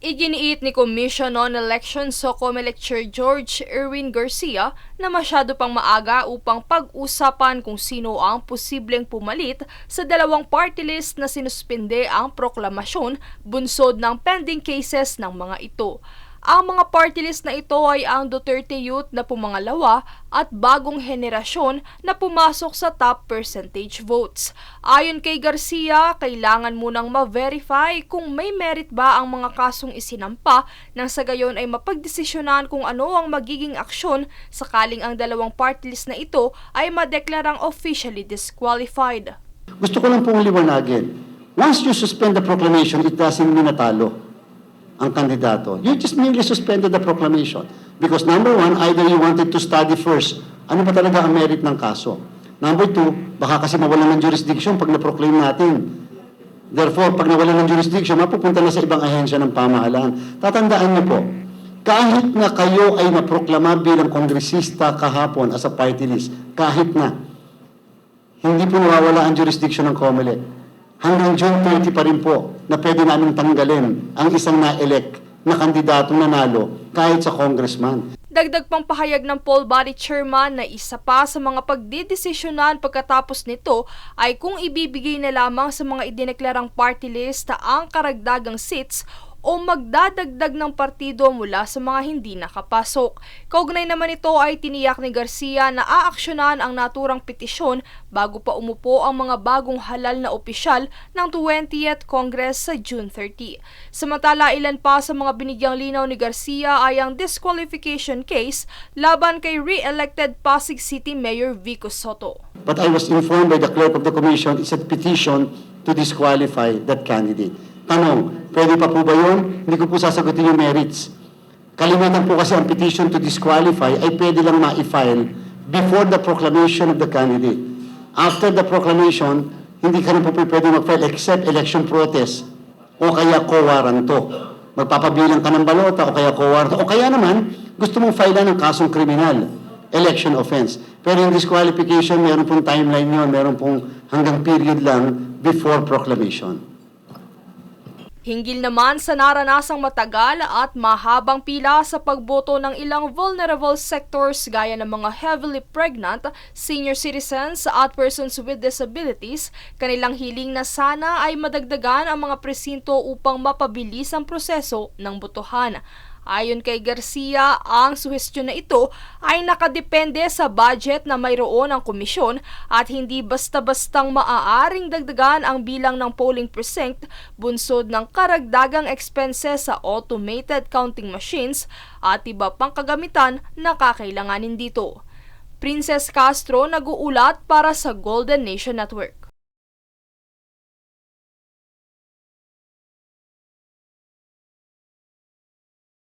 Iginiit ni Commission on Elections o COMELEC Chair George Erwin Garcia na masyado pang maaga upang pag-usapan kung sino ang posibleng pumalit sa dalawang party list na sinuspende ang proklamasyon bunsod ng pending cases ng mga ito. Ang mga party list na ito ay ang Duterte Youth na pumangalawa at Bagong Henerasyon na pumasok sa top percentage votes. Ayon kay Garcia, kailangan munang ma-verify kung may merit ba ang mga kasong isinampa nang sa gayon ay mapagdesisyonan kung ano ang magiging aksyon sakaling ang dalawang party list na ito ay madeklarang officially disqualified. Gusto ko lang pong liwanagin. Once you suspend the proclamation, it doesn't mean natalo ang kandidato. You just merely suspended the proclamation. Because number one, either you wanted to study first, ano ba talaga ang merit ng kaso? Number two, baka kasi mawalan ng jurisdiction pag na-proclaim natin. Therefore, pag nawalan ng jurisdiction, mapupunta na sa ibang ahensya ng pamahalaan. Tatandaan niyo po, kahit na kayo ay naproklama bilang kongresista kahapon as a party list, kahit na, hindi po nawawala ang jurisdiction ng COMELEC. Hanggang June 30 pa rin po na pwede namin tanggalin ang isang na-elect na kandidatong nanalo kahit sa congressman. Dagdag pang pahayag ng poll body chairman na isa pa sa mga pagdidesisyonan pagkatapos nito ay kung ibibigay na lamang sa mga idineklarang party list ang karagdagang seats o magdadagdag ng partido mula sa mga hindi nakapasok. Kaugnay naman ito ay tiniyak ni Garcia na aaksyonan ang naturang petisyon bago pa umupo ang mga bagong halal na opisyal ng 20th Congress sa June 30. Samantala, ilan pa sa mga binigyang linaw ni Garcia ay ang disqualification case laban kay re-elected Pasig City Mayor Vico Soto. But I was informed by the clerk of the commission it's a petition to disqualify that candidate. Tanong, pwede pa po ba yun? Hindi ko po sasagutin yung merits. Kalimitan po kasi ang petition to disqualify ay pwede lang ma-file before the proclamation of the candidate. After the proclamation, hindi ka rin po pwede mag-file except election protest o kaya co-warranto. Magpapabilang ka ng balota o kaya co-warranto. O kaya naman, gusto mong file ng kasong kriminal, election offense. Pero yung disqualification, meron pong timeline yun, meron pong hanggang period lang before proclamation. Hinggil naman sa naranasang matagal at mahabang pila sa pagboto ng ilang vulnerable sectors gaya ng mga heavily pregnant, senior citizens at persons with disabilities, kanilang hiling na sana ay madagdagan ang mga presinto upang mapabilis ang proseso ng botohan. Ayon kay Garcia, ang suhestyon na ito ay nakadepende sa budget na mayroon ang komisyon at hindi basta-bastang maaaring dagdagan ang bilang ng polling precinct bunsod ng karagdagang expenses sa automated counting machines at iba pang kagamitan na kakailanganin dito. Princess Castro nag-uulat para sa Golden Nation Network.